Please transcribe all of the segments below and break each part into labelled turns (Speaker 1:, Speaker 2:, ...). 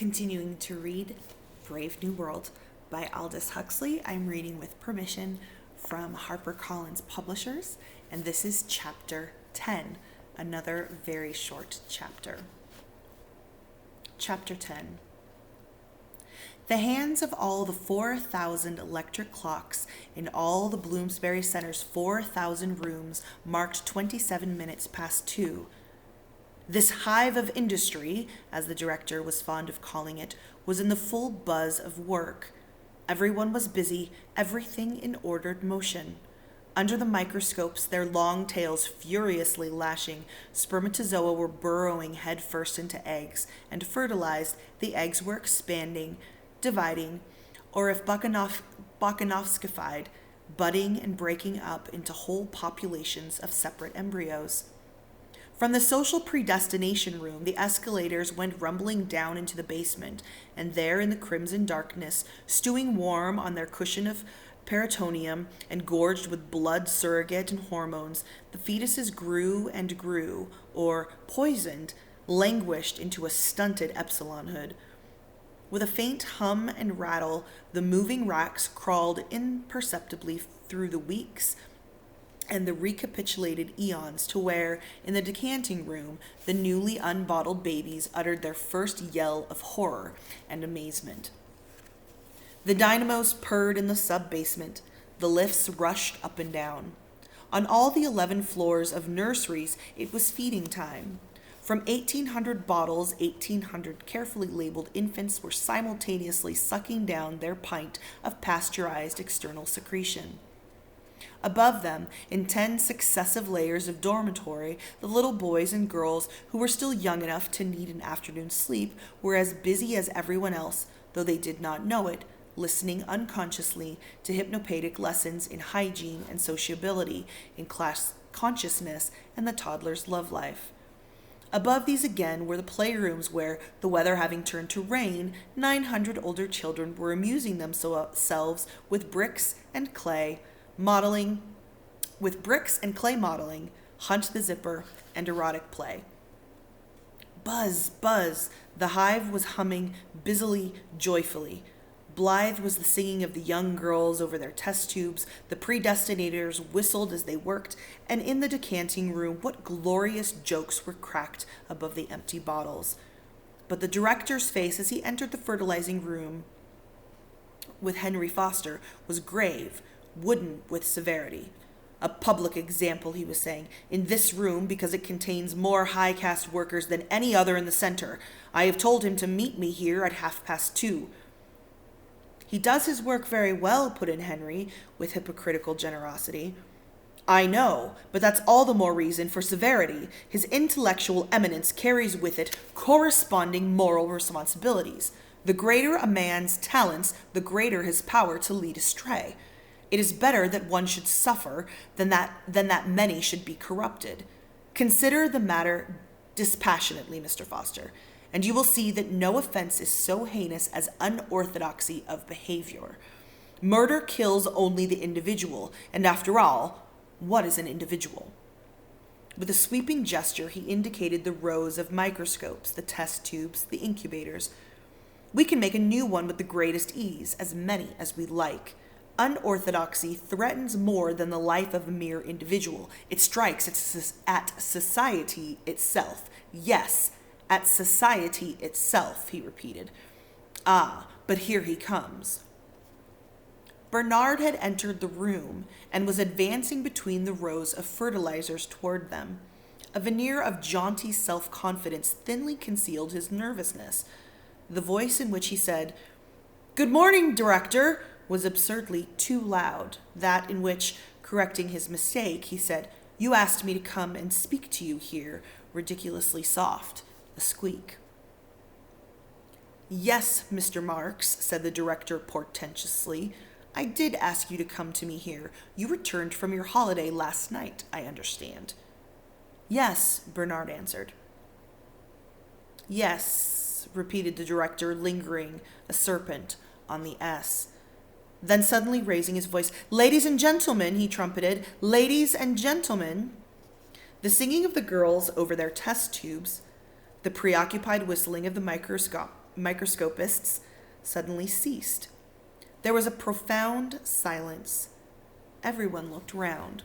Speaker 1: Continuing to read Brave New World by Aldous Huxley. I'm reading with permission from HarpersCollins Publishers, and this is Chapter 10, another very short chapter. Chapter 10. The hands of all the 4,000 electric clocks in all the Bloomsbury Center's 4,000 rooms marked 27 minutes past 2. This hive of industry, as the director was fond of calling it, was in the full buzz of work. Everyone was busy, everything in ordered motion. Under the microscopes, their long tails furiously lashing, spermatozoa were burrowing headfirst into eggs, and fertilized, the eggs were expanding, dividing, or if Bakunovskified, budding and breaking up into whole populations of separate embryos. From the social predestination room, the escalators went rumbling down into the basement, and there in the crimson darkness, stewing warm on their cushion of peritoneum and gorged with blood surrogate and hormones, the fetuses grew and grew, or, poisoned, languished into a stunted epsilonhood. With a faint hum and rattle, the moving racks crawled imperceptibly through the weeks and the recapitulated eons to where, in the decanting room, the newly unbottled babies uttered their first yell of horror and amazement. The dynamos purred in the sub-basement. The lifts rushed up and down. On all the 11 floors of nurseries, it was feeding time. From 1,800 bottles, 1,800 carefully labeled infants were simultaneously sucking down their pint of pasteurized external secretion. Above them, in 10 successive layers of dormitory, the little boys and girls who were still young enough to need an afternoon's sleep were as busy as everyone else, though they did not know it, listening unconsciously to hypnopedic lessons in hygiene and sociability, in class consciousness, and the toddler's love life. Above these again were the playrooms where, the weather having turned to rain, 900 older children were amusing themselves with bricks and clay modeling, Hunt the Zipper, and erotic play. Buzz, buzz, the hive was humming busily, joyfully. Blithe was the singing of the young girls over their test tubes, the predestinators whistled as they worked, and in the decanting room what glorious jokes were cracked above the empty bottles. But the director's face as he entered the fertilizing room with Henry Foster was grave, wooden with severity. A public example, he was saying, in this room because it contains more high-caste workers than any other in the center. I have told him to meet me here at 2:30. He does his work very well, put in Henry, with hypocritical generosity. I know, but that's all the more reason for severity. His intellectual eminence carries with it corresponding moral responsibilities. The greater a man's talents, the greater his power to lead astray. It is better that one should suffer than that many should be corrupted. Consider the matter dispassionately, Mr. Foster, and you will see that no offense is so heinous as unorthodoxy of behavior. Murder kills only the individual, and after all, what is an individual? With a sweeping gesture, he indicated the rows of microscopes, the test tubes, the incubators. We can make a new one with the greatest ease, as many as we like. Unorthodoxy threatens more than the life of a mere individual. It strikes at society itself. Yes, at society itself, he repeated. Ah, but here he comes. Bernard had entered the room and was advancing between the rows of fertilizers toward them. A veneer of jaunty self-confidence thinly concealed his nervousness. The voice in which he said, "Good morning, Director," was absurdly too loud. That in which, correcting his mistake, he said, "You asked me to come and speak to you here," ridiculously soft, a squeak. "Yes, Mr. Marks," said the director portentously. "I did ask you to come to me here. You returned from your holiday last night, I understand." "Yes," Bernard answered. "Yes," repeated the director, lingering, a serpent, on the S. Then suddenly raising his voice, "Ladies and gentlemen," he trumpeted, "ladies and gentlemen." The singing of the girls over their test tubes, the preoccupied whistling of the microscopists suddenly ceased. There was a profound silence. Everyone looked round.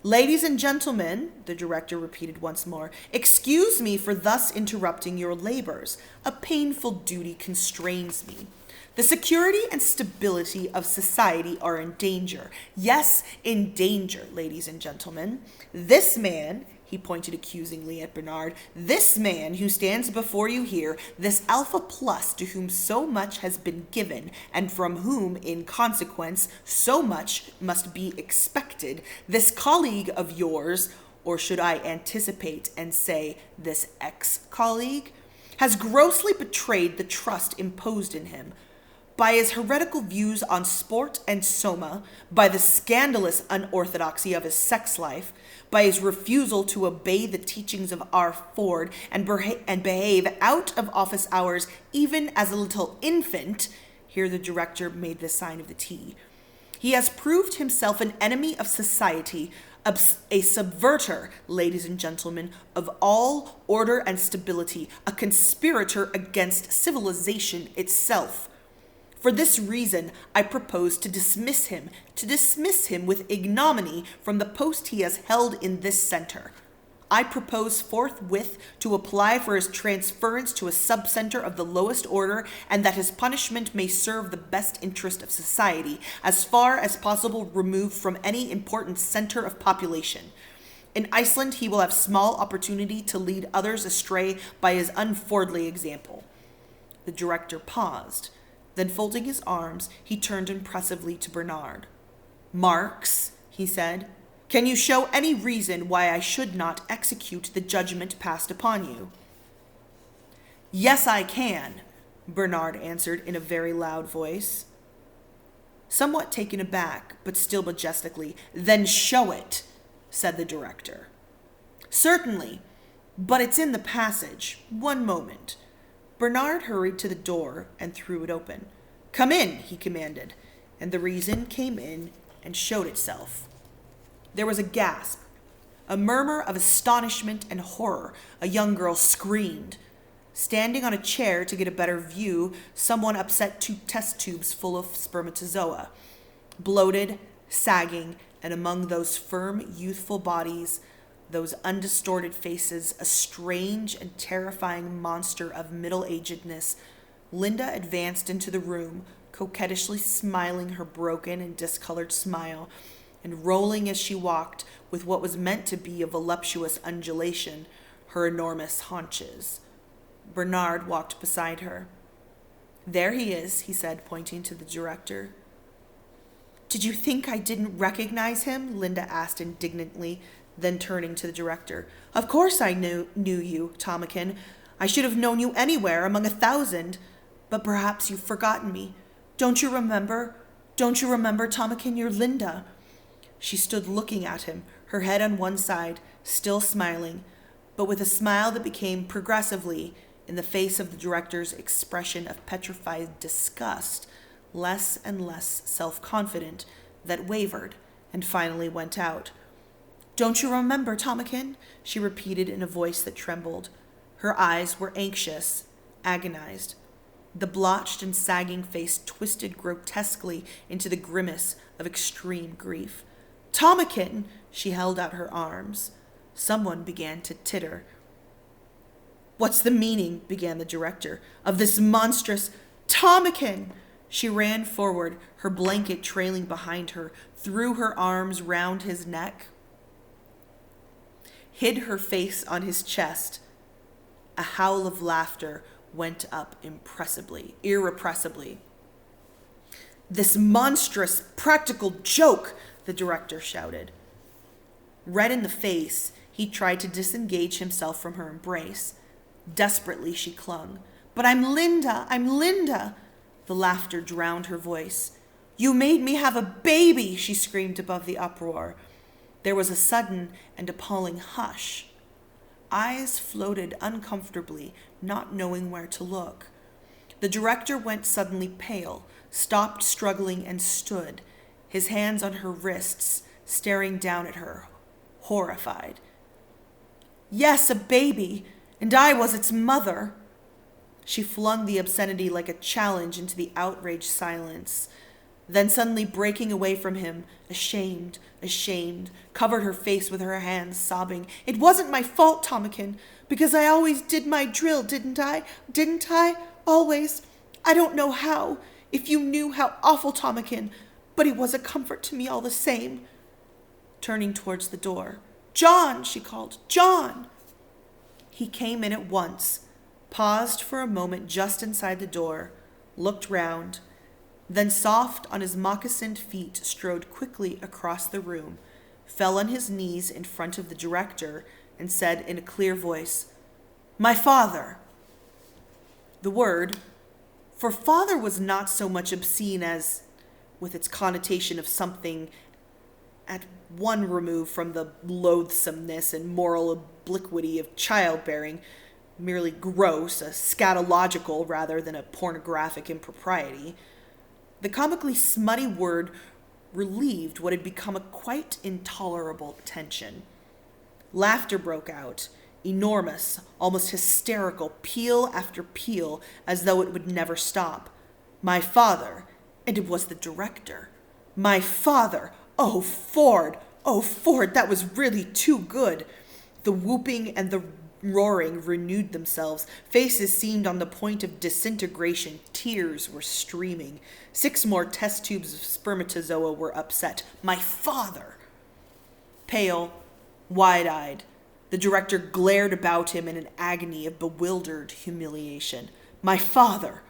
Speaker 1: "Ladies and gentlemen," the director repeated once more, "excuse me for thus interrupting your labors. A painful duty constrains me. The security and stability of society are in danger. Yes, in danger, ladies and gentlemen. This man," he pointed accusingly at Bernard, "this man who stands before you here, this Alpha Plus to whom so much has been given, and from whom, in consequence, so much must be expected, this colleague of yours, or should I anticipate and say this ex-colleague, has grossly betrayed the trust imposed in him. By his heretical views on sport and soma, by the scandalous unorthodoxy of his sex life, by his refusal to obey the teachings of R. Ford and behave out of office hours even as a little infant," here the director made the sign of the T, "he has proved himself an enemy of society, a subverter, ladies and gentlemen, of all order and stability, a conspirator against civilization itself. For this reason, I propose to dismiss him with ignominy from the post he has held in this center. I propose forthwith to apply for his transference to a subcenter of the lowest order, and that his punishment may serve the best interest of society, as far as possible removed from any important center of population. In Iceland, he will have small opportunity to lead others astray by his unfordly example." The director paused. Then, folding his arms, he turned impressively to Bernard. "Marx," he said, "can you show any reason why I should not execute the judgment passed upon you?" "Yes, I can," Bernard answered in a very loud voice. Somewhat taken aback, but still majestically, "Then show it," said the director. "Certainly, but it's in the passage. One moment." Bernard hurried to the door and threw it open. "Come in," he commanded, and the reason came in and showed itself. There was a gasp, a murmur of astonishment and horror. A young girl screamed. Standing on a chair to get a better view, someone upset 2 test tubes full of spermatozoa. Bloated, sagging, and among those firm, youthful bodies, those undistorted faces, a strange and terrifying monster of middle-agedness, Linda advanced into the room, coquettishly smiling her broken and discolored smile, and rolling as she walked, with what was meant to be a voluptuous undulation, her enormous haunches. Bernard walked beside her. "There he is," he said, pointing to the director. "Did you think I didn't recognize him?" Linda asked indignantly, then turning to the director. "Of course I knew you, Tomakin. I should have known you anywhere among 1,000. But perhaps you've forgotten me. Don't you remember, Tomakin, you're Linda." She stood looking at him, her head on one side, still smiling, but with a smile that became progressively, in the face of the director's expression of petrified disgust, less and less self-confident, that wavered and finally went out. "Don't you remember, Tomakin?" she repeated in a voice that trembled. Her eyes were anxious, agonized. The blotched and sagging face twisted grotesquely into the grimace of extreme grief. "Tomakin!" She held out her arms. Someone began to titter. "What's the meaning," began the director, "of this monstrous... Tomakin!" She ran forward, her blanket trailing behind her, threw her arms round his neck, hid her face on his chest. A howl of laughter went up irrepressibly. "This monstrous practical joke!" the director shouted. Red in the face, he tried to disengage himself from her embrace. Desperately she clung. "But I'm Linda! The laughter drowned her voice. "You made me have a baby!" she screamed above the uproar. There was a sudden and appalling hush. Eyes floated uncomfortably, not knowing where to look. The director went suddenly pale, stopped struggling, and stood, his hands on her wrists, staring down at her, horrified. "Yes, a baby, and I was its mother." She flung the obscenity like a challenge into the outraged silence. Then suddenly breaking away from him, ashamed, covered her face with her hands, sobbing, "It wasn't my fault, Tomakin, because I always did my drill, didn't I? Didn't I? Always. I don't know how. If you knew how awful, Tomakin, but it was a comfort to me all the same." Turning towards the door, "John," she called, "John." He came in at once, paused for a moment just inside the door, looked round, then soft on his moccasined feet strode quickly across the room, fell on his knees in front of the director, and said in a clear voice, "My father." The word, for father was not so much obscene as, with its connotation of something at one remove from the loathsomeness and moral obliquity of childbearing, merely gross, a scatological rather than a pornographic impropriety, the comically smutty word relieved what had become a quite intolerable tension. Laughter broke out, enormous, almost hysterical, peal after peal, as though it would never stop. My father, and it was the director. My father! Oh, Ford! Oh, Ford, that was really too good! The whooping and the roaring renewed themselves. Faces seemed on the point of disintegration. Tears were streaming. 6 more test tubes of spermatozoa were upset. My father! Pale, wide-eyed, the director glared about him in an agony of bewildered humiliation. My father!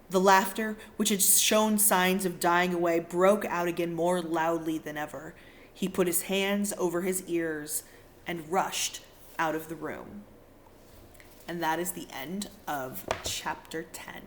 Speaker 1: The laughter, which had shown signs of dying away, broke out again more loudly than ever. He put his hands over his ears and rushed out of the room. And that is the end of chapter 10.